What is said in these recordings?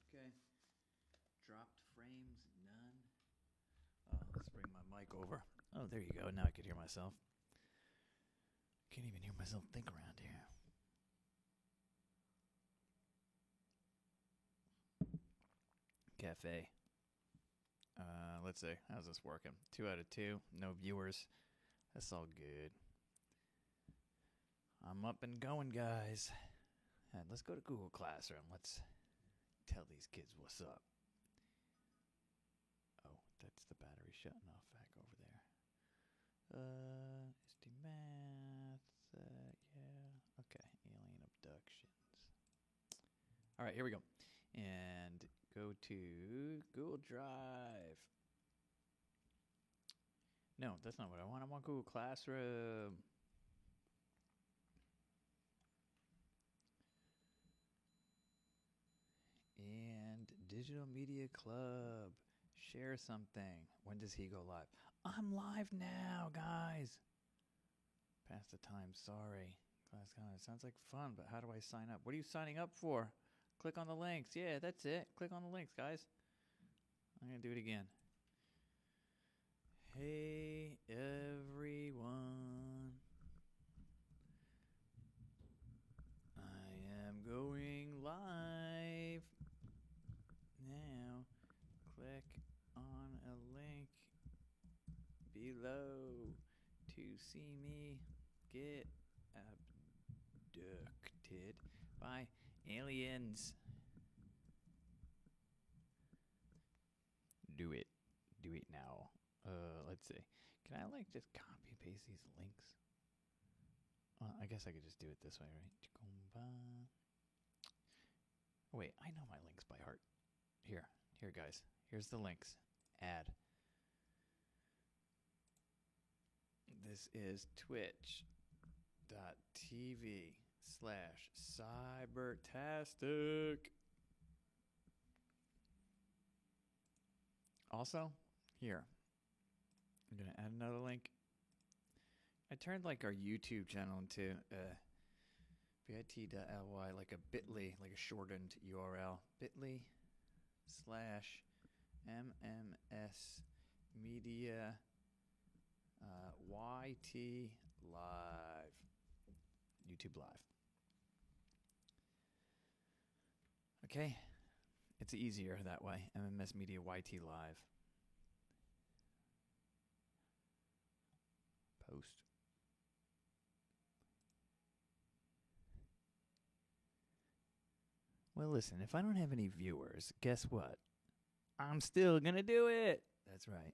Okay. Dropped frames, none. Oh, let's bring my mic over. Oh, there you go. Now I can hear myself. Can't even hear myself think around here. Cafe. Let's see. How's this working? 2 out of 2. No viewers. That's all good. I'm up and going, guys. And let's go to Google Classroom. Let's tell these kids what's up. Oh, that's the battery shutting off back over there. SD Math. Yeah. Okay. Alien abductions. All right, here we go. And go to Google Drive. No, that's not what I want. I want Google Classroom. And Digital Media Club. Share something. When does he go live? I'm live now, guys. Past the time, sorry. Class comment. Sounds like fun, but how do I sign up? What are you signing up for? Click on the links. Yeah, that's it. Click on the links, guys. I'm going to do it again. Hey, everyone. I am going live now. Click on a link below to see me get abducted by aliens. Do it. Do it now. Let's see. Can I like just copy and paste these links? I guess I could just do it this way, right? Oh, wait, I know my links by heart. Here, guys. Here's the links. Add. This is twitch.tv/cybertastic. Also, here, I'm going to add another link. I turned like our YouTube channel into bit.ly, like a bit.ly, like a shortened URL. bit.ly/MMS Media YT Live. YouTube Live. Okay. It's easier that way. MMS Media YT Live. Post. Well, listen, if I don't have any viewers, guess what? I'm still going to do it. That's right.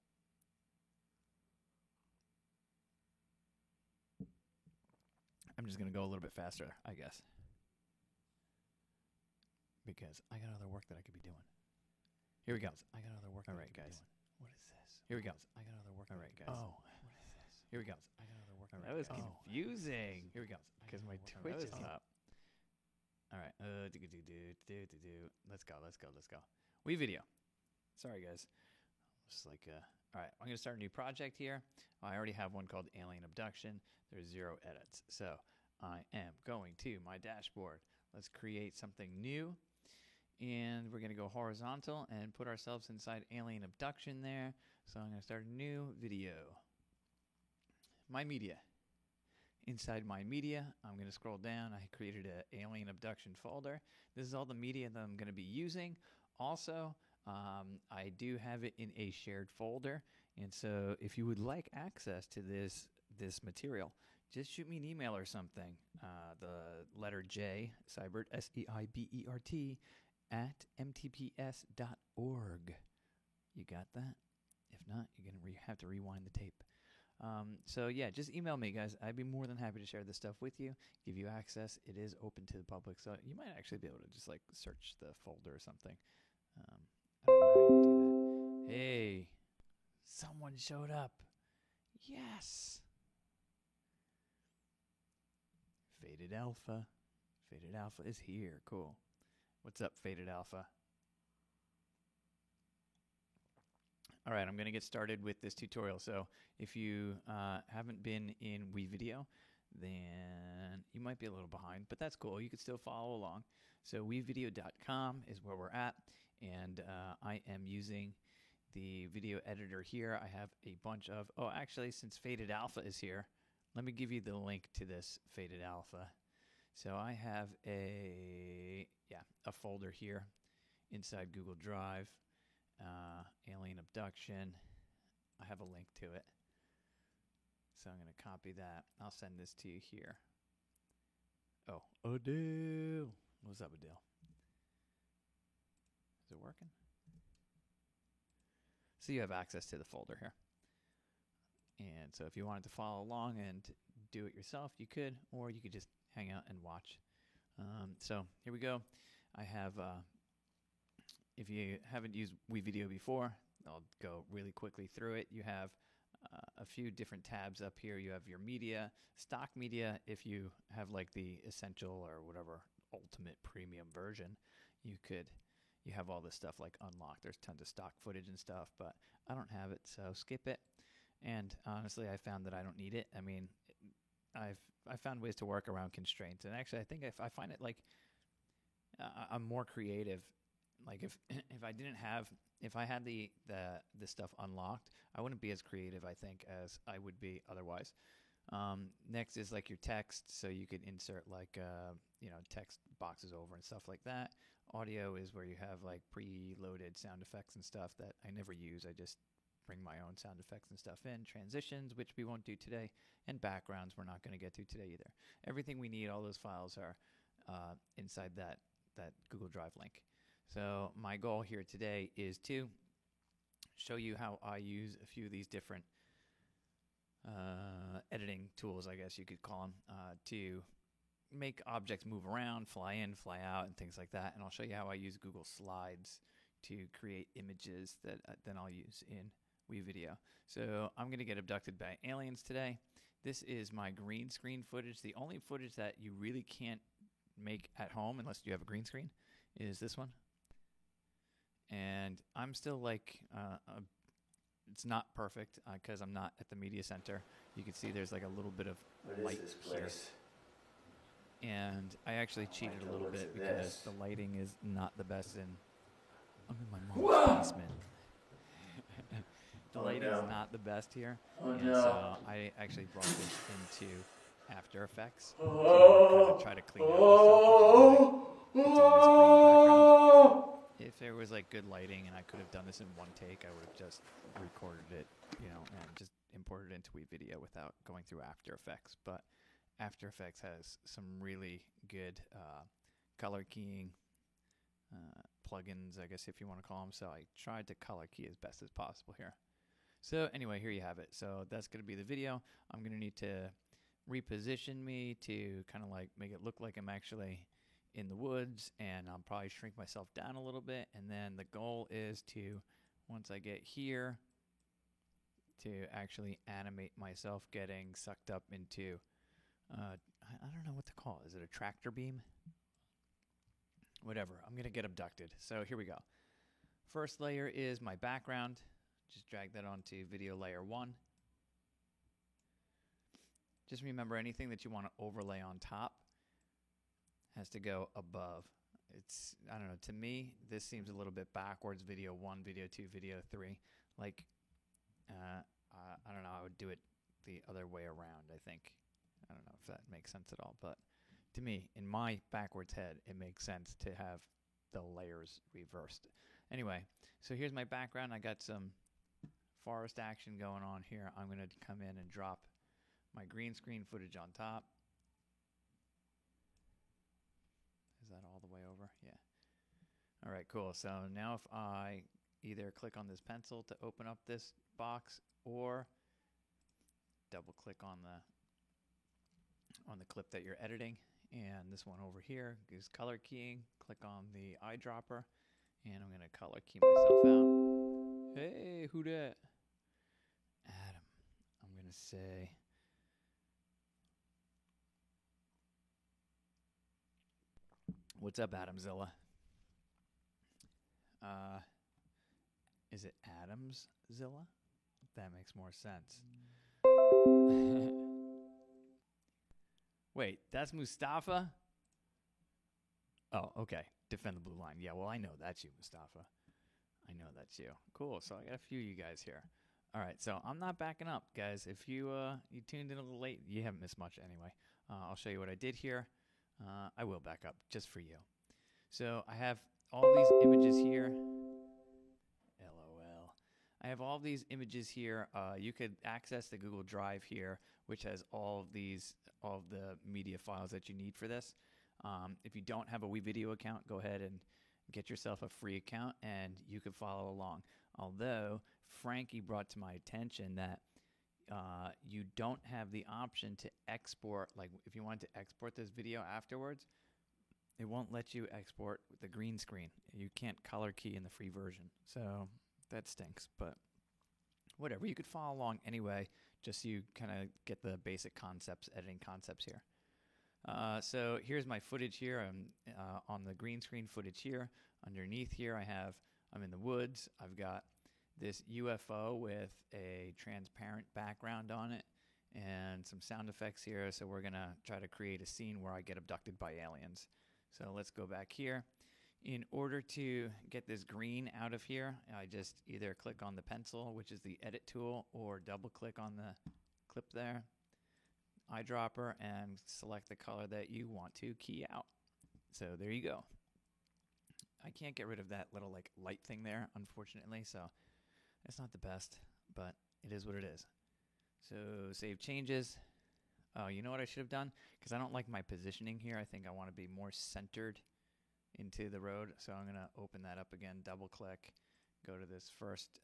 I'm just going to go a little bit faster, I guess. Because I got other work that I could be doing. Here we go. I got other work. All right, guys. What is this? Here we go. I got other work. All right, guys. Oh. What is this? Here we go. I got other work. That was confusing. Here we go. Because my Twitch is up. All right. Let's go. We video. Sorry, guys. Just like, all right. I'm going to start a new project here. I already have one called Alien Abduction. There's 0 edits. So I am going to my dashboard. Let's create something new. And we're going to go horizontal and put ourselves inside Alien Abduction there. So I'm going to start a new video. My Media. Inside My Media, I'm going to scroll down. I created an Alien Abduction folder. This is all the media that I'm going to be using. Also, I do have it in a shared folder. And so if you would like access to this material, just shoot me an email or something. The letter J, Seibert, SEIBERT, at mtps.org. You got that? If not, you're going to have to rewind the tape. So, yeah, just email me, guys. I'd be more than happy to share this stuff with you, give you access. It is open to the public, so you might actually be able to just, like, search the folder or something. I don't know how you would do that. Hey, someone showed up. Yes. Faded Alpha. Faded Alpha is here. Cool. What's up, Faded Alpha? All right, I'm going to get started with this tutorial. So if you haven't been in WeVideo, then you might be a little behind, but that's cool. You can still follow along. So WeVideo.com is where we're at. and I am using the video editor here. I have a bunch of, oh, actually, since Faded Alpha is here, let me give you the link to this Faded Alpha. So I have a folder here inside Google Drive, Alien Abduction. I have a link to it. So I'm going to copy that. I'll send this to you here. Oh, Adele. What's up, Adele? Is it working? So you have access to the folder here. And so if you wanted to follow along and do it yourself, you could, or you could just hang out and watch. So here we go. I have, if you haven't used WeVideo before, I'll go really quickly through it. You have a few different tabs up here. You have your media, stock media. If you have like the essential or whatever ultimate premium version, you have all this stuff like unlocked. There's tons of stock footage and stuff, but I don't have it, so skip it. And honestly, I found that I don't need it. I mean, I found ways to work around constraints, and actually, I think I find it like I'm more creative. Like if if I had the stuff unlocked, I wouldn't be as creative, I think, as I would be otherwise. Next is like your text, so you could insert like text boxes over and stuff like that. Audio is where you have like preloaded sound effects and stuff that I never use. I just bring my own sound effects and stuff in. Transitions, which we won't do today, and backgrounds we're not going to get to today either. Everything we need, all those files are inside that Google Drive link. So my goal here today is to show you how I use a few of these different editing tools, I guess you could call them, to make objects move around, fly in, fly out, and things like that. And I'll show you how I use Google Slides to create images that then I'll use in WeVideo. So I'm going to get abducted by aliens today. This is my green screen footage. The only footage that you really can't make at home unless you have a green screen is this one. And I'm still like, it's not perfect because I'm not at the media center. You can see there's like a little bit of light here. And I actually cheated a little bit because the lighting is not the best I'm in my mom's basement. The lighting is not the best here. And so I actually brought this into After Effects to kind of try to clean up the stuff. If there was like good lighting and I could have done this in one take, I would have just recorded it, and just imported it into WeVideo without going through After Effects. But After Effects has some really good color keying plugins, I guess if you want to call them. So I tried to color key as best as possible here. So anyway, here you have it. So that's going to be the video. I'm going to need to reposition me to kind of like make it look like I'm actually in the woods, and I'll probably shrink myself down a little bit. And then the goal is to, once I get here, to actually animate myself getting sucked up into, I don't know what to call it. Is it a tractor beam? Whatever. I'm going to get abducted. So here we go. First layer is my background. Just drag that onto video layer 1. Just remember, anything that you want to overlay on top has to go above. It's, I don't know, to me, this seems a little bit backwards. Video 1, video 2, video 3. Like, I don't know, I would do it the other way around, I think. I don't know if that makes sense at all, but to me, in my backwards head, it makes sense to have the layers reversed. Anyway, so here's my background. I got some forest action going on here. I'm going to come in and drop my green screen footage on top. Is that all the way over? Yeah. All right, cool. So now if I either click on this pencil to open up this box or double click on the clip that you're editing, and this one over here is color keying, click on the eyedropper, and I'm going to color key myself out. Hey, who dat? Adam. I'm going to say what's up, Adamzilla? Is it Adamszilla? That makes more sense. Wait, that's Mustafa? Oh, okay. Defend the blue line. Yeah, well, I know that's you, Mustafa. I know that's you. Cool. So I got a few of you guys here. All right. So I'm not backing up, guys. If you you tuned in a little late, you haven't missed much anyway. I'll show you what I did here. I will back up just for you. So I have all these images here. LOL. I have all these images here. You could access the Google Drive here, which has all of the media files that you need for this. If you don't have a WeVideo account, go ahead and get yourself a free account and you can follow along. Although Frankie brought to my attention that you don't have the option to export, like if you want to export this video afterwards, it won't let you export the green screen. You can't color key in the free version. So that stinks, but whatever. You could follow along anyway, just so you kind of get the basic concepts, editing concepts here. So here's my footage here. I'm on the green screen footage here. Underneath here I'm in the woods. I've got this UFO with a transparent background on it and some sound effects here. So we're gonna try to create a scene where I get abducted by aliens. So let's go back here. In order to get this green out of here, I just either click on the pencil, which is the edit tool, or double click on the clip there, eyedropper, and select the color that you want to key out. So there you go. I can't get rid of that little like light thing there, unfortunately, so it's not the best, but it is what it is. So save changes. Oh, you know what I should have done? Because I don't like my positioning here. I think I want to be more centered into the road. So I'm going to open that up again, double click, go to this first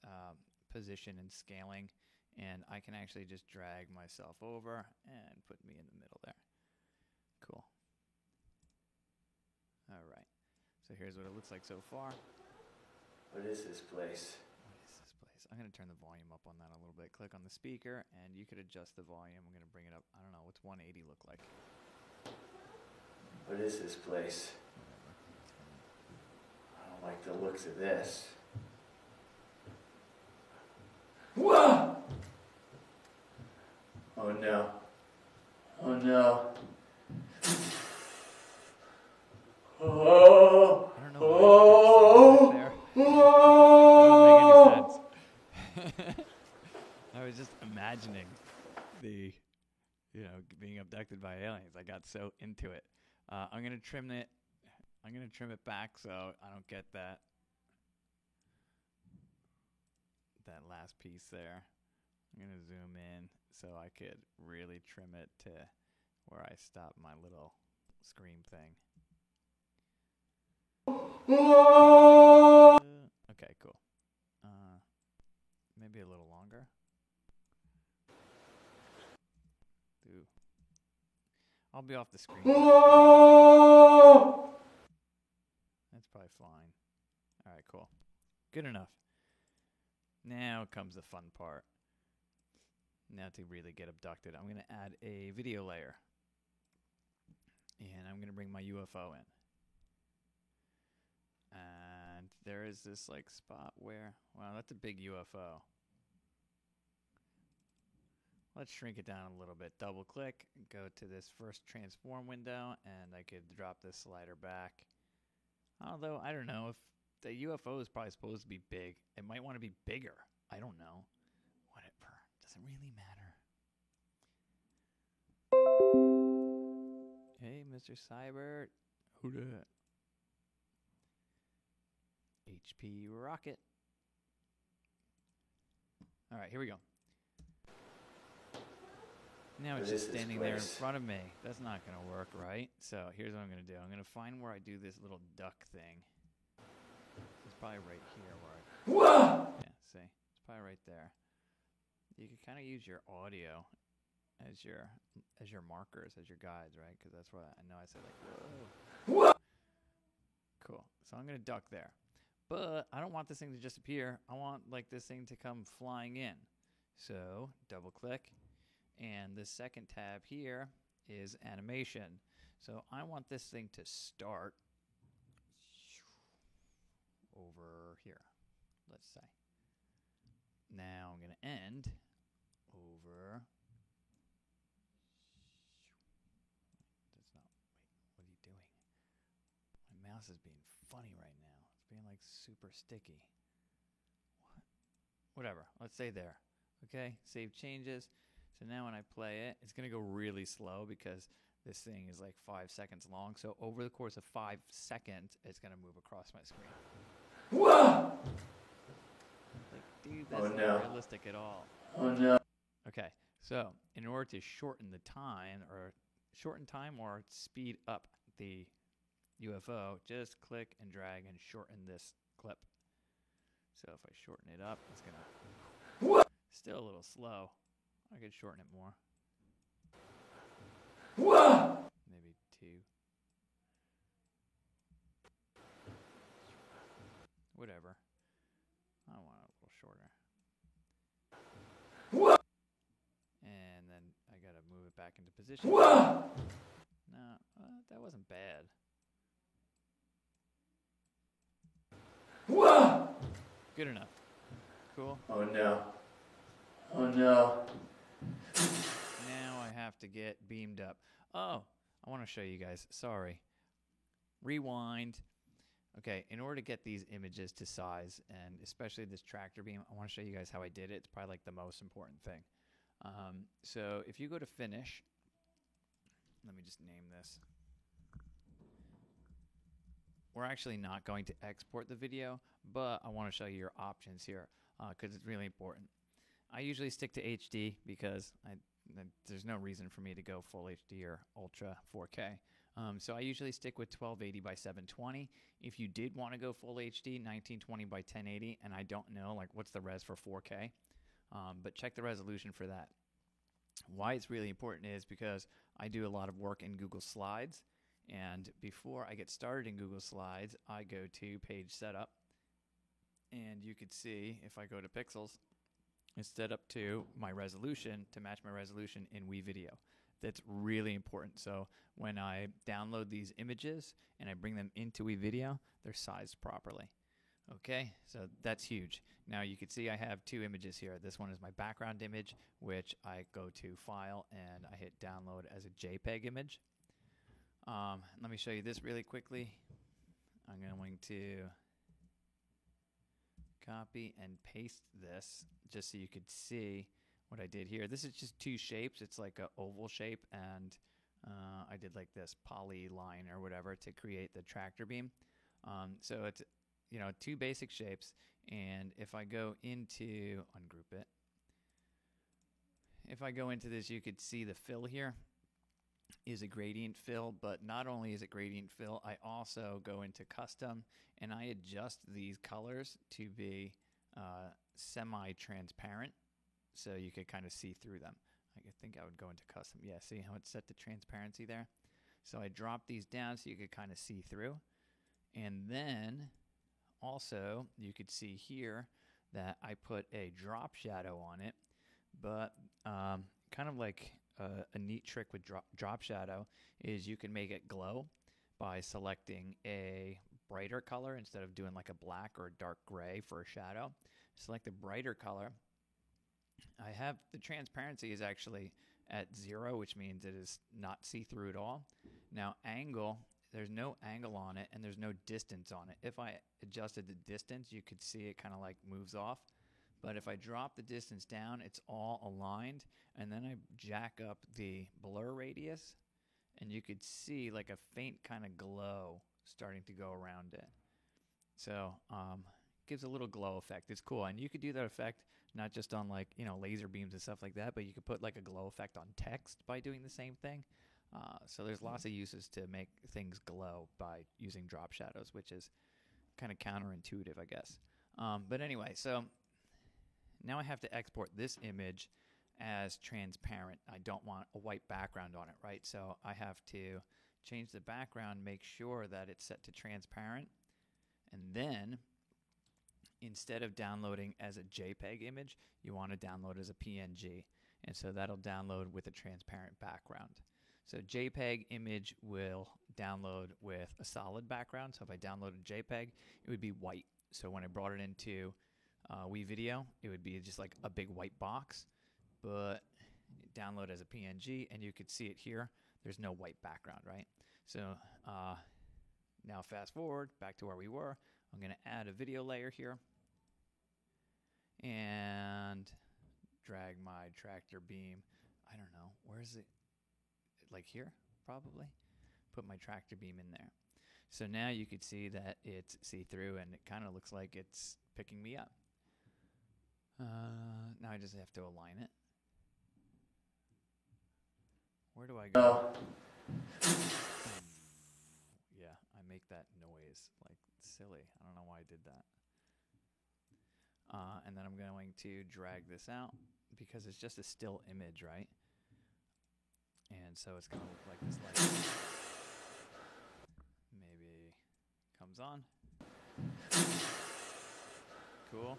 position and scaling, and I can actually just drag myself over and put me in the middle there. Cool. All right. So here's what it looks like so far. What is this place? What is this place? I'm going to turn the volume up on that a little bit. Click on the speaker, and you could adjust the volume. I'm going to bring it up. I don't know. What's 180 look like? What is this place? Whatever. I don't like the looks of this. Whoa! Oh no. Oh no. Oh! I don't know why there. That doesn't make any sense. I was just imagining the, being abducted by aliens. I got so into it. I'm gonna trim it. I'm gonna trim it back so I don't get that last piece there. I'm gonna zoom in so I could really trim it to where I stop my little scream thing. Okay, cool. Maybe a little longer. Ooh. I'll be off the screen. That's probably fine. All right, cool. Good enough. Now comes the fun part. Now to really get abducted, I'm going to add a video layer. And I'm going to bring my UFO in. And there is this like spot where, wow, that's a big UFO. Let's shrink it down a little bit. Double click, go to this first transform window, and I could drop this slider back. Although, I don't know, if the UFO is probably supposed to be big, it might want to be bigger. I don't know. Whatever. Doesn't really matter. Hey, Mr. Cybert. Who dat? HP Rocket. All right, here we go. Now it's just standing there in front of me. That's not going to work, right? So here's what I'm going to do. I'm going to find where I do this little duck thing. It's probably right here where yeah, see? It's probably right there. You can kind of use your audio as your markers, as your guides, right? Because that's what I know. I said like, whoa. Cool. So I'm going to duck there. But I don't want this thing to just appear. I want like this thing to come flying in. So double click. And the second tab here is animation. So I want this thing to start over here, let's say. Now I'm going to end over. That's not, wait, what are you doing? My mouse is being funny right now. It's being like super sticky. What? Whatever. Let's stay there. Okay, save changes. So now when I play it, it's going to go really slow because this thing is like 5 seconds long. So over the course of 5 seconds, it's going to move across my screen. Whoa! Like, dude, that's not realistic at all. Oh no. Okay, so in order to shorten time or speed up the UFO, just click and drag and shorten this clip. So if I shorten it up, it's going to... Still a little slow. I could shorten it more. Whoa! Maybe 2. Whatever. I want it a little shorter. Whoa! And then I gotta move it back into position. Whoa! No, that wasn't bad. Whoa! Good enough. Cool. Oh no. Oh no. Now I have to get beamed up. Oh, I want to show you guys. Sorry. Rewind. Okay, in order to get these images to size, and especially this tractor beam, I want to show you guys how I did it. It's probably like the most important thing. So if you go to finish, let me just name this. We're actually not going to export the video, but I want to show you your options here because it's really important. I usually stick to HD because there's no reason for me to go full HD or Ultra 4K. So I usually stick with 1280 by 720. If you did want to go full HD, 1920 by 1080, and I don't know like what's the res for 4K, but check the resolution for that. Why it's really important is because I do a lot of work in Google Slides, and before I get started in Google Slides, I go to page setup, and you could see if I go to pixels, it's set up to my resolution to match my resolution in WeVideo. That's really important. So when I download these images and I bring them into WeVideo, they're sized properly. Okay, so that's huge. Now you can see I have 2 images here. This one is my background image, which I go to File and I hit Download as a JPEG image. Let me show you this really quickly. I'm going to copy and paste this just so you could see what I did here. This is just 2 shapes. It's like an oval shape, and I did like this poly line or whatever to create the tractor beam. So it's 2 basic shapes, and if I go into ungroup it, if I go into this, you could see the fill here is a gradient fill, but not only is it gradient fill, I also go into custom and I adjust these colors to be semi-transparent so you could kind of see through them. I think I would go into custom. Yeah, see how it's set to transparency there? So I drop these down so you could kind of see through. And then also you could see here that I put a drop shadow on it, but kind of like a neat trick with drop shadow is you can make it glow by selecting a brighter color instead of doing like a black or a dark gray for a shadow. Select a brighter color. I have the transparency is actually at 0, which means it is not see-through at all. Now angle, there's no angle on it and there's no distance on it. If I adjusted the distance, you could see it kind of like moves off. But if I drop the distance down, it's all aligned, and then I jack up the blur radius, and you could see like a faint kind of glow starting to go around it. So gives a little glow effect. It's cool, and you could do that effect not just on like laser beams and stuff like that, but you could put like a glow effect on text by doing the same thing. So there's lots of uses to make things glow by using drop shadows, which is kind of counterintuitive, I guess. But anyway, so now I have to export this image as transparent. I don't want a white background on it, right? So I have to change the background, make sure that it's set to transparent, and then instead of downloading as a JPEG image, you want to download as a PNG, and so that'll download with a transparent background. So JPEG image will download with a solid background. So if I download a JPEG, it would be white. So when I brought it into WeVideo, it would be just like a big white box, but download as a PNG, and you could see it here. There's no white background, right? So now fast forward back to where we were. I'm going to add a video layer here and drag my tractor beam. I don't know, where is it? Like here, probably. Put my tractor beam in there. So now you can see that it's see-through and it kind of looks like it's picking me up. Now I just have to align it. Where do I go? Yeah, I make that noise like silly. I don't know why I did that. And then I'm going to drag this out because it's just a still image, right? And so it's going to look like this light. Maybe comes on. Cool.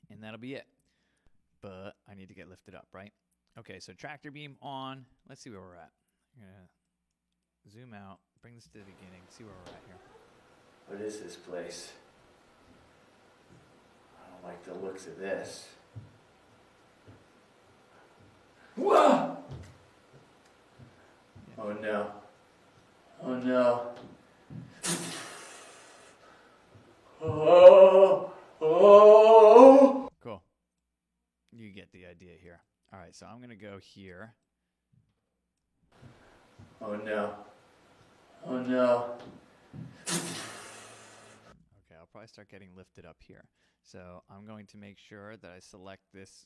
And that'll be it. But I need to get lifted up, right? Okay, so tractor beam on. Let's see where we're at. I'm going to zoom out, bring this to the beginning, see where we're at here. What is this place? I don't like the looks of this. Whoa! Oh no. Oh no. Oh! Cool. You get the idea here. All right, so I'm going to go here. Oh no. Oh no. Okay, I'll probably start getting lifted up here. So I'm going to make sure that I select this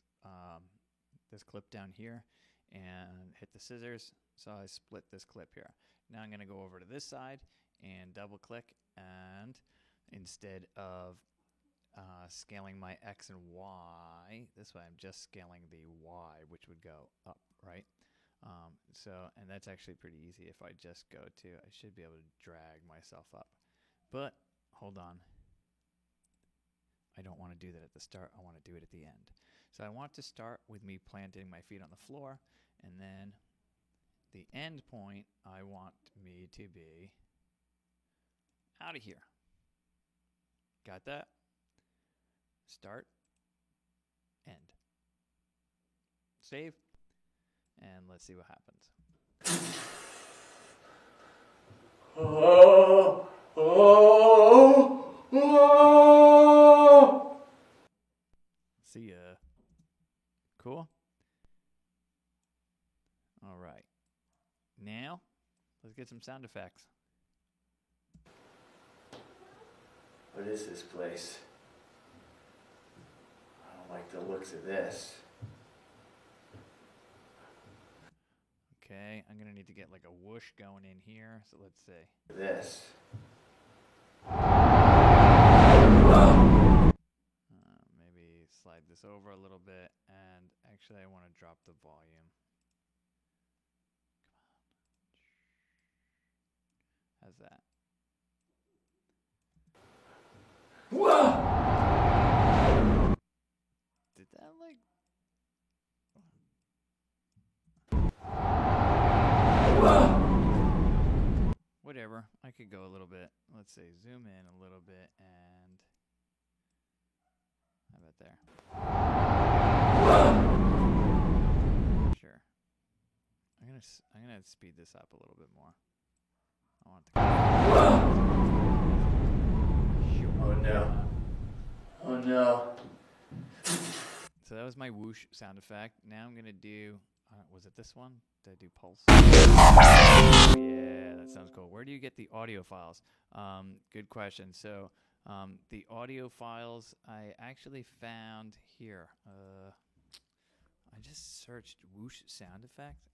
this clip down here and hit the scissors. So I split this clip here. Now I'm going to go over to this side and double click, and instead of scaling my X and Y, this way I'm just scaling the Y, which would go up, right? And that's actually pretty easy. If I just go to, I should be able to drag myself up. But hold on. I don't want to do that at the start. I want to do it at the end. So I want to start with me planting my feet on the floor, and then the end point, I want me to be out of here. Got that? Start, end. Save, and let's see what happens. See ya. Cool? All right. Now, let's get some sound effects. What is this place? I don't like the looks of this. Okay, I'm going to need to get like a whoosh going in here. So let's see. This. Maybe slide this over a little bit. And actually, I want to drop the volume. Come on. How's that? Did that like... Whatever, I could go a little bit. Let's say zoom in a little bit, and how about there? Sure. I'm gonna speed this up a little bit more. I want it to. Oh no. Oh no. So that was my whoosh sound effect. Now I'm gonna do. Was it this one? Did I do pulse? Yeah, that sounds cool. Where do you get the audio files? Good question. So the audio files I actually found here. I just searched whoosh sound effect,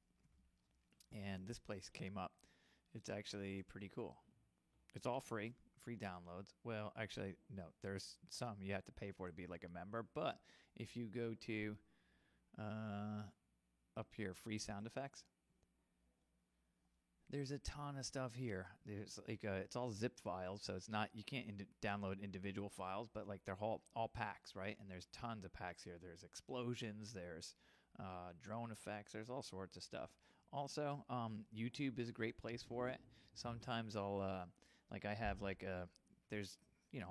and this place came up. It's actually pretty cool. It's all free downloads. Well, actually, no. There's some you have to pay for to be like a member. But if you go to up here, free sound effects. There's a ton of stuff here. There's like it's all zip files, so it's not, you can't download individual files, but like they're all packs, right? And there's tons of packs here. There's explosions, there's drone effects, there's all sorts of stuff. Also, YouTube is a great place for it. Sometimes I'll like I have like there's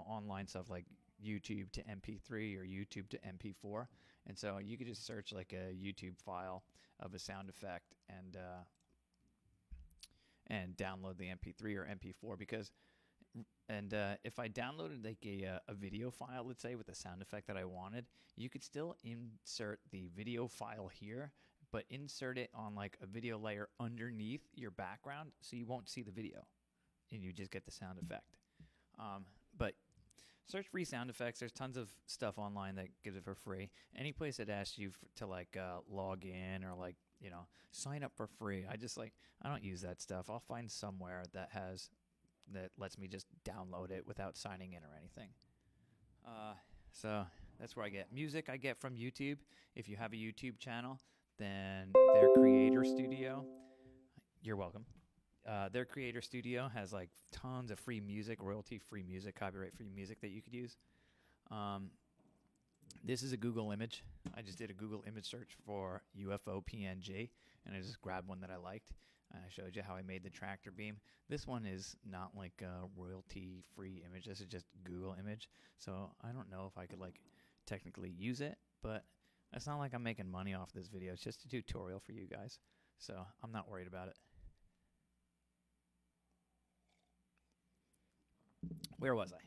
online stuff like YouTube to MP3 or YouTube to MP4, And so you could just search like a YouTube file of a sound effect and download the MP3 or MP4 because if I downloaded like a video file, let's say with the sound effect that I wanted, you could still insert the video file here, but insert it on like a video layer underneath your background so you won't see the video and you just get the sound effect. But search free sound effects. There's tons of stuff online that gives it for free. Any place that asks you to like log in or like, you know, sign up for free. I don't use that stuff. I'll find somewhere that lets me just download it without signing in or anything. So that's where I get music. I get from YouTube. If you have a YouTube channel, then their Creator Studio, you're welcome. Their Creator Studio has like tons of free music, royalty-free music, copyright-free music that you could use. This is a Google image. I just did a Google image search for UFO PNG, and I just grabbed one that I liked. I showed you how I made the tractor beam. This one is not like a royalty-free image. This is just Google image. So I don't know if I could like technically use it, but it's not like I'm making money off this video. It's just a tutorial for you guys. So I'm not worried about it. Where was I?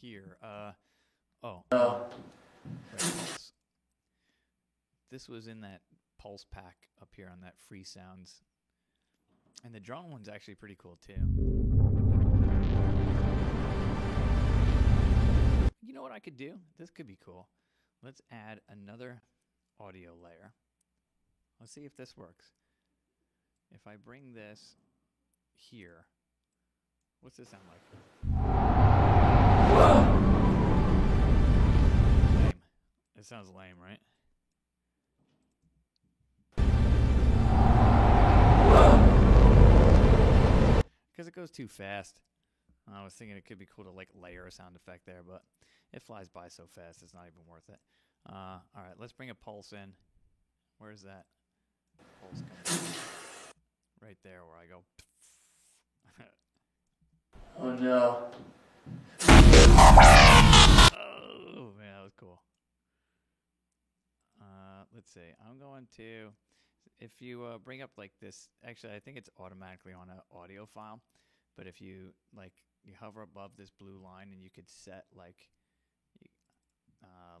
Here. This was in that Pulse pack up here on that Free Sounds. And the drone one's actually pretty cool too. You know what I could do? This could be cool. Let's add another audio layer. Let's see if this works. If I bring this here, what's this sound like? Lame. It sounds lame, right? Because it goes too fast. I was thinking it could be cool to like layer a sound effect there, but it flies by so fast it's not even worth it. All right, let's bring a pulse in. Where's that pulse coming in? Right there where I go. Oh no. Oh man, that was cool. Let's see. I'm going to, if you bring up like this, actually I think it's automatically on an audio file, but if you like, you hover above this blue line and you could set like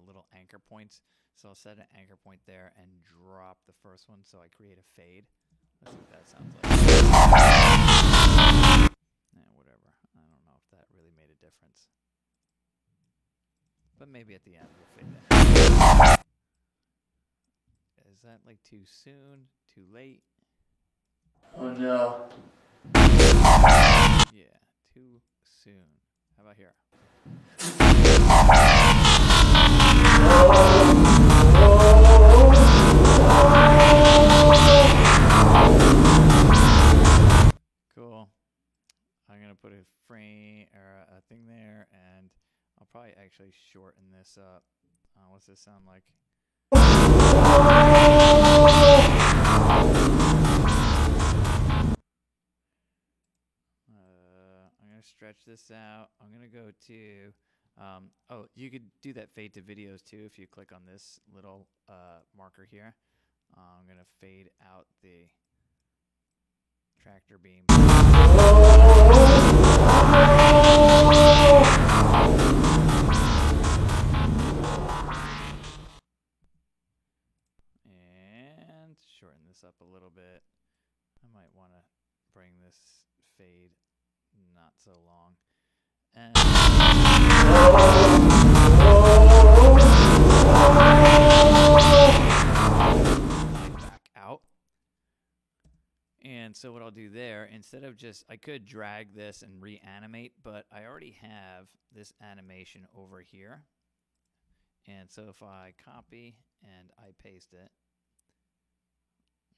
little anchor points. So I'll set an anchor point there and drop the first one so I create a fade. Let's see what that sounds like. Whatever. I don't know if that really made a difference. But maybe at the end we'll fade that. Is that like too soon? Too late? Oh no. Yeah, too soon. How about here? Cool. I'm gonna put a frame or a thing there, and I'll probably actually shorten this up. What's this sound like? I'm gonna stretch this out. I'm gonna go to you could do that fade to videos too if you click on this little marker here. I'm gonna fade out the tractor beam. And shorten this up a little bit. I might want to bring this fade not so long. And back out. And so what I'll do there, instead of just, I could drag this and reanimate, but I already have this animation over here. And so if I copy and I paste it,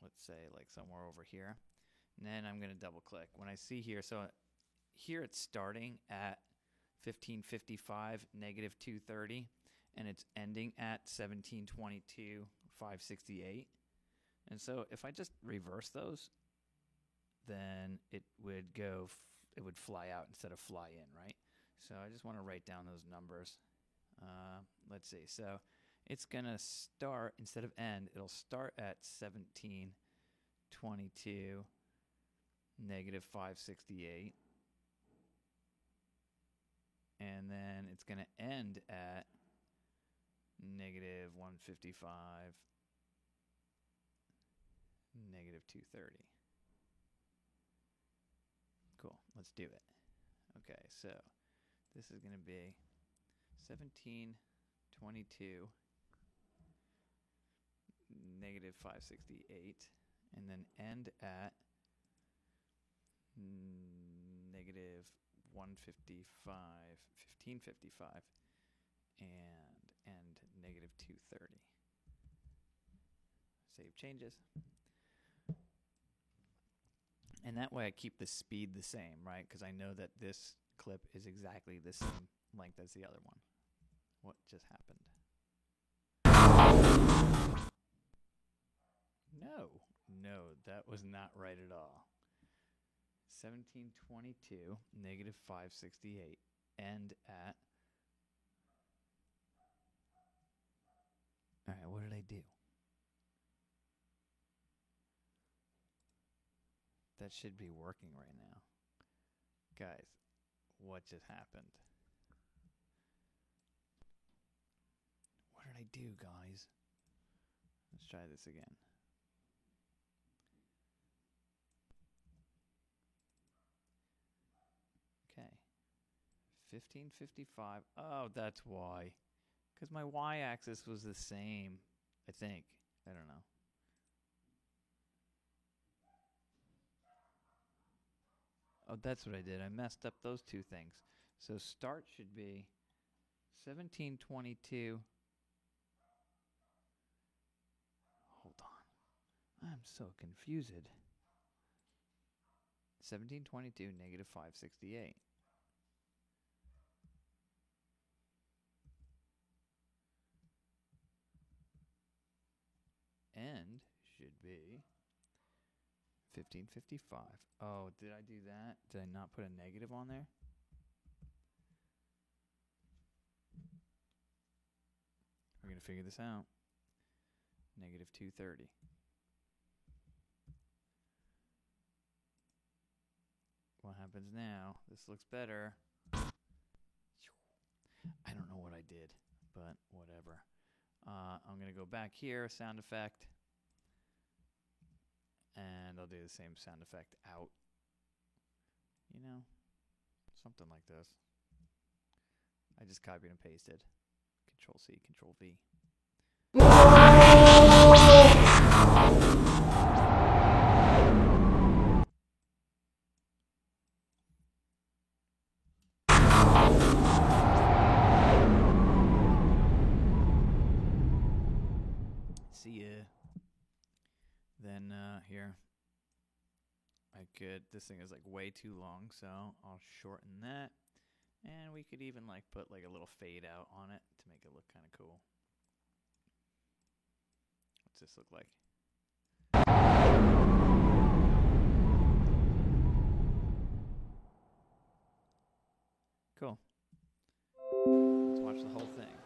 let's say like somewhere over here, and then I'm going to double click. When I see here, so here it's starting at 1555, negative 230, and it's ending at 1722, 568. And so if I just reverse those, then it would go, it would fly out instead of fly in, right? So I just want to write down those numbers. Let's see. So it's going to start, instead of end, it'll start at 1722, negative 568. And then it's going to end at negative 155, negative 230. Cool. Let's do it. Okay, so this is going to be 1722, negative 568, and then end at negative 155, 1555, and end negative 230. Save changes. And that way I keep the speed the same, right? Because I know that this clip is exactly the same length as the other one. What just happened? No, that was not right at all. 1722, negative 568, end at... All right, what did I do? That should be working right now. Guys, what just happened? What did I do, guys? Let's try this again. Okay. 1555. Oh, that's why. Because my y-axis was the same, I think. I don't know. Oh, that's what I did. I messed up those two things. So start should be 1722. Hold on. I'm so confused. 1722, negative 568. End should be 1555. Oh, did I do that? Did I not put a negative on there? We're going to figure this out. Negative 230. What happens now? This looks better. I don't know what I did, but whatever. I'm going to go back here, sound effect. And I'll do the same sound effect out. You know, something like this. I just copied and pasted. Control C, Control V. See ya. Then here, I could, this thing is like way too long, so I'll shorten that. And we could even like put like a little fade out on it to make it look kind of cool. What's this look like? Cool. Let's watch the whole thing.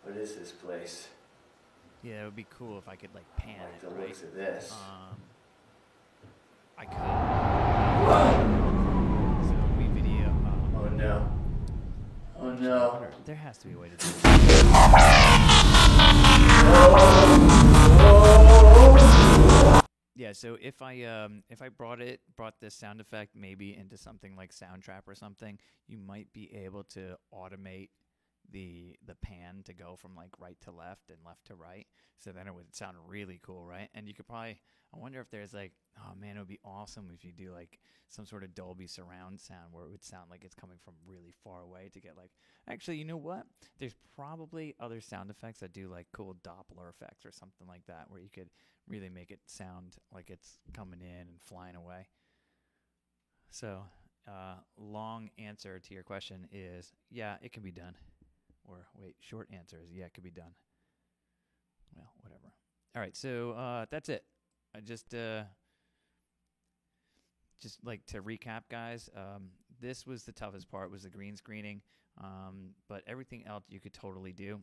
What is this place? Yeah, it would be cool if I could like pan I like it, the right? looks of this. I could. So we video. Oh no. Oh no. There has to be a way to do this. Yeah, so if I brought this sound effect maybe into something like Soundtrap or something, you might be able to automate the pan to go from like right to left and left to right, so then it would sound really cool, right? And you could probably, I wonder if there's like, oh man, it would be awesome if you do like some sort of Dolby surround sound where it would sound like it's coming from really far away to get like, actually, you know what? There's probably other sound effects that do like cool Doppler effects or something like that where you could really make it sound like it's coming in and flying away. So, long answer to your question is, yeah, it can be done. Or wait, short answer is, yeah, it could be done. Well, whatever. All right, so that's it. I just like to recap, guys. This was the toughest part, was the green screening. But everything else you could totally do.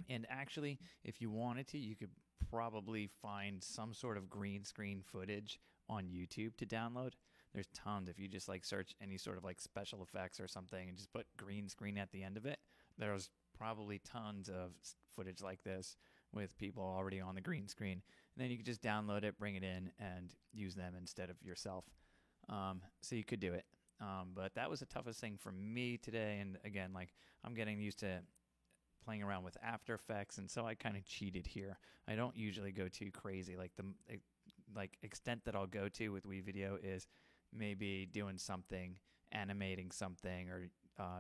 And actually, if you wanted to, you could probably find some sort of green screen footage on YouTube to download. There's tons. If you just like search any sort of like special effects or something and just put green screen at the end of it, there's probably tons of footage like this with people already on the green screen. And then you could just download it, bring it in, and use them instead of yourself. So you could do it. But that was the toughest thing for me today. And again, like I'm getting used to playing around with After Effects, and so I kind of cheated here. I don't usually go too crazy. Like the extent that I'll go to with WeVideo is maybe doing something, animating something, or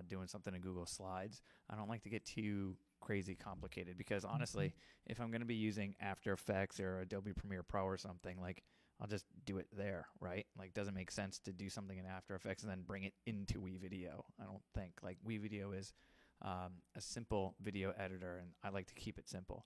doing something in Google Slides. I don't like to get too crazy complicated because honestly, if I'm going to be using After Effects or Adobe Premiere Pro or something, like I'll just do it there, right? Like, doesn't make sense to do something in After Effects and then bring it into WeVideo. I don't think. Like, WeVideo is a simple video editor, and I like to keep it simple.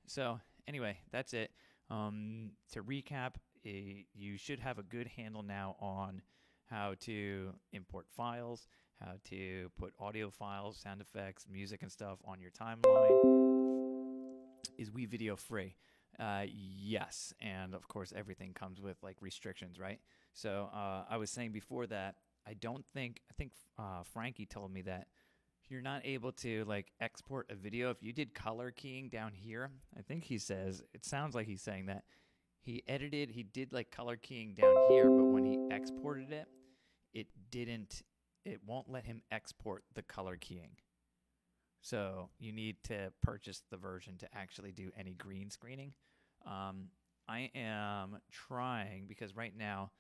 So anyway, that's it. To recap, you should have a good handle now on how to import files, how to put audio files, sound effects, music and stuff on your timeline. Is WeVideo free? Yes, and of course everything comes with like restrictions, right? So I was saying before that I think Frankie told me that you're not able to like export a video if you did color keying down here. I think he says, it sounds like he's saying that he did like color keying down here, but when he exported it, it won't let him export the color keying. So you need to purchase the version to actually do any green screening. I am trying because right now,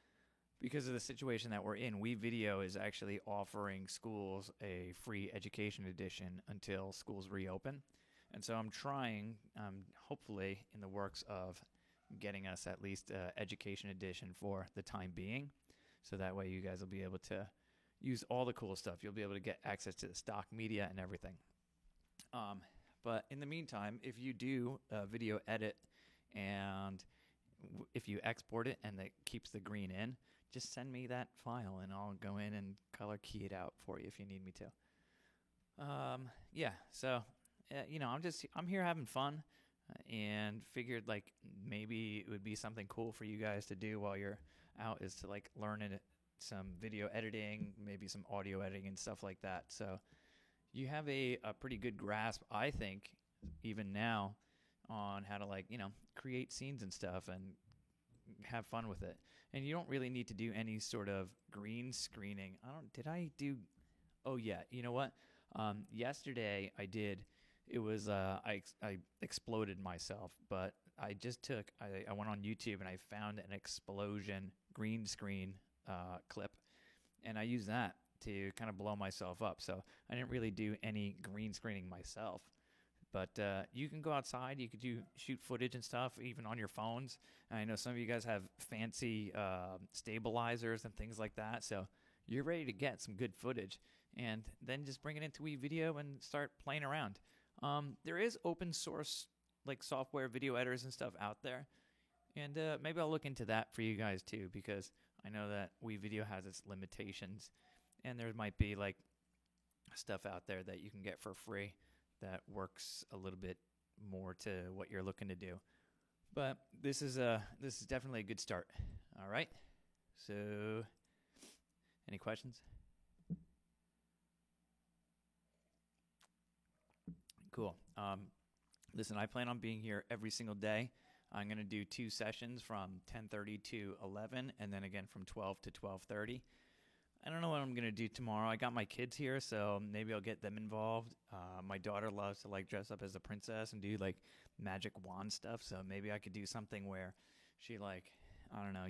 because of the situation that we're in, WeVideo is actually offering schools a free education edition until schools reopen. And so I'm trying, hopefully in the works of getting us at least an education edition for the time being. So that way you guys will be able to use all the cool stuff. You'll be able to get access to the stock media and everything. But in the meantime, if you do a video edit and if you export it and it keeps the green in, just send me that file and I'll go in and color key it out for you if you need me to. Yeah, so, I'm here having fun and figured like maybe it would be something cool for you guys to do while you're out is to like learn some video editing, maybe some audio editing and stuff like that. So you have a pretty good grasp, I think, even now on how to create scenes and stuff and have fun with it. And you don't really need to do any sort of green screening. Oh yeah, you know what? Yesterday I did. It was I exploded myself, but I went on YouTube and I found an explosion green screen clip, and I used that to kind of blow myself up. So I didn't really do any green screening myself. But you can go outside. You could shoot footage and stuff, even on your phones. I know some of you guys have fancy stabilizers and things like that. So you're ready to get some good footage. And then just bring it into WeVideo and start playing around. There is open source like software video editors and stuff out there. And maybe I'll look into that for you guys too, because I know that WeVideo has its limitations. And there might be like stuff out there that you can get for free that works a little bit more to what you're looking to do. But this is definitely a good start. All right. So, any questions? Cool. Listen, I plan on being here every single day. I'm going to do 2 sessions from 10:30 to 11, and then again from 12 to 12:30. I don't know what I'm going to do tomorrow. I got my kids here, so maybe I'll get them involved. My daughter loves to like dress up as a princess and do like magic wand stuff, so maybe I could do something where she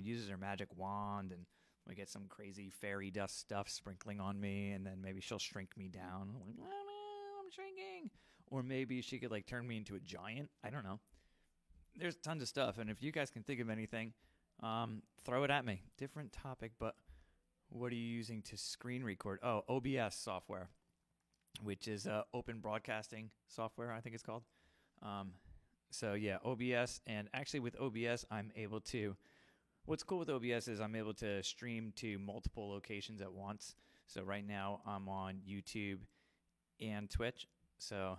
uses her magic wand and we get some crazy fairy dust stuff sprinkling on me, and then maybe she'll shrink me down. I'm like, oh no, I'm shrinking. Or maybe she could like turn me into a giant. I don't know. There's tons of stuff, and if you guys can think of anything, throw it at me. Different topic, but what are you using to screen record? Oh, OBS software, which is open broadcasting software, I think it's called. So yeah, OBS. And actually with OBS, what's cool with OBS is I'm able to stream to multiple locations at once. So right now I'm on YouTube and Twitch. So,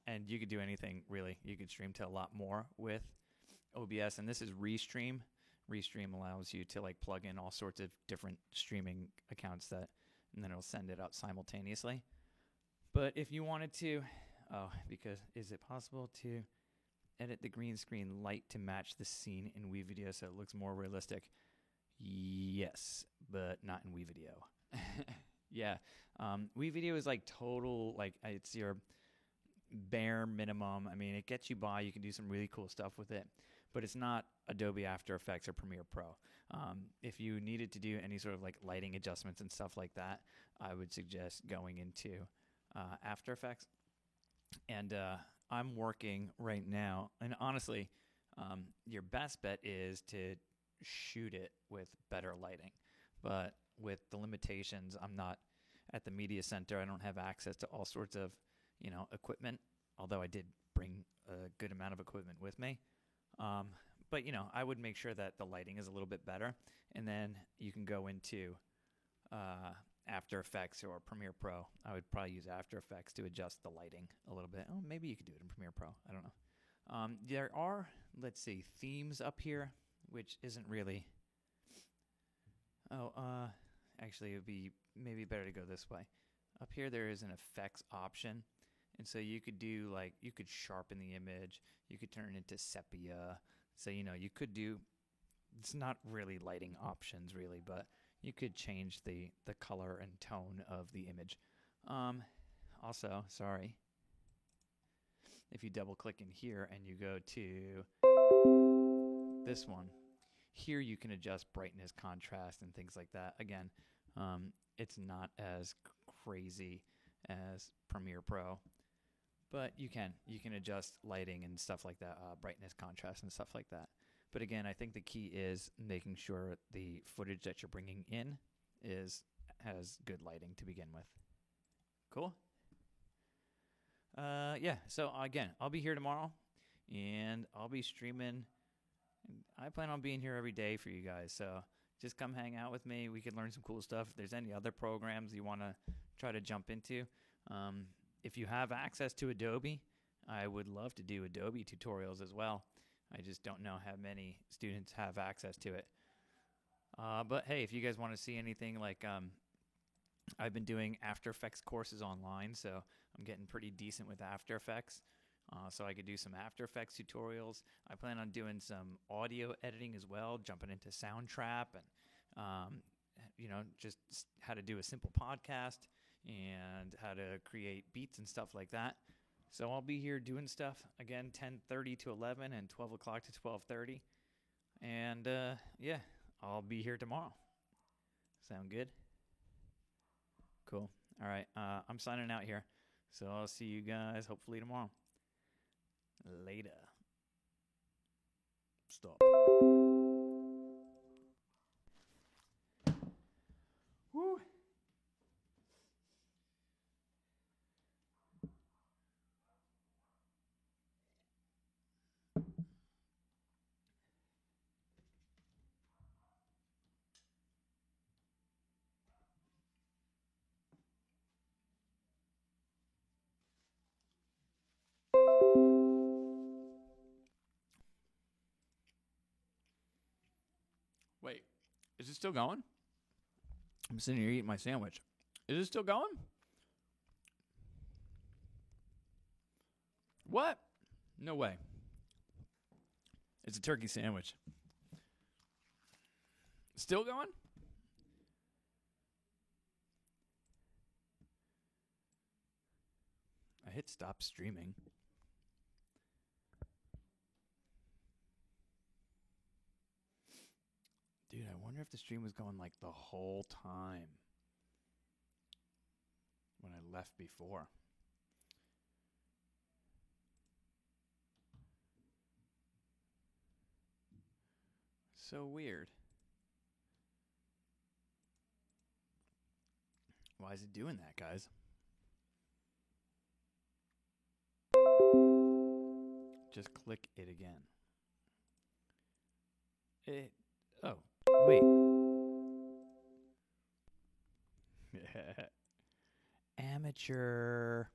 and you could do anything really. You could stream to a lot more with OBS, and this is Restream. Restream allows you to like plug in all sorts of different streaming accounts and then it'll send it out simultaneously. But if you wanted to, because is it possible to edit the green screen light to match the scene in WeVideo so it looks more realistic? Yes, but not in WeVideo. Yeah, WeVideo is like total, like it's your bare minimum. I mean, it gets you by. You can do some really cool stuff with it, but it's not Adobe After Effects or Premiere Pro. If you needed to do any sort of like lighting adjustments and stuff like that, I would suggest going into After Effects. And I'm working right now, and honestly, your best bet is to shoot it with better lighting. But with the limitations, I'm not at the media center. I don't have access to all sorts of, equipment, although I did bring a good amount of equipment with me. But, I would make sure that the lighting is a little bit better, and then you can go into After Effects or Premiere Pro. I would probably use After Effects to adjust the lighting a little bit. Oh, maybe you could do it in Premiere Pro. I don't know. There are, let's see, themes up here, which isn't really... actually, it would be maybe better to go this way. Up here, there is an effects option. And so you could do, you could sharpen the image. You could turn it into sepia. So, you could do, it's not really lighting options, really, but you could change the color and tone of the image. Also, sorry, if you double-click in here and you go to this one, here you can adjust brightness, contrast, and things like that. Again, it's not as crazy as Premiere Pro, but you can adjust lighting and stuff like that, brightness, contrast, and stuff like that. But again, I think the key is making sure the footage that you're bringing in has good lighting to begin with. Cool? Yeah, so again, I'll be here tomorrow, and I'll be streaming. I plan on being here every day for you guys, so just come hang out with me. We can learn some cool stuff. If there's any other programs you want to try to jump into, if you have access to Adobe, I would love to do Adobe tutorials as well. I just don't know how many students have access to it. But hey, if you guys want to see anything like I've been doing After Effects courses online, so I'm getting pretty decent with After Effects. So I could do some After Effects tutorials. I plan on doing some audio editing as well, jumping into Soundtrap and, just how to do a simple podcast and how to create beats and stuff like that. So I'll be here doing stuff, again, 10:30 to 11 and 12 o'clock to 12:30. And, yeah, I'll be here tomorrow. Sound good? Cool. All right, I'm signing out here. So I'll see you guys hopefully tomorrow. Later. Stop. Woo. Wait, is it still going? I'm sitting here eating my sandwich. Is it still going? What? No way. It's a turkey sandwich. Still going? I hit stop streaming. Dude, I wonder if the stream was going like the whole time when I left before. So weird. Why is it doing that, guys? Just click it again. Oh, wait. Amateur.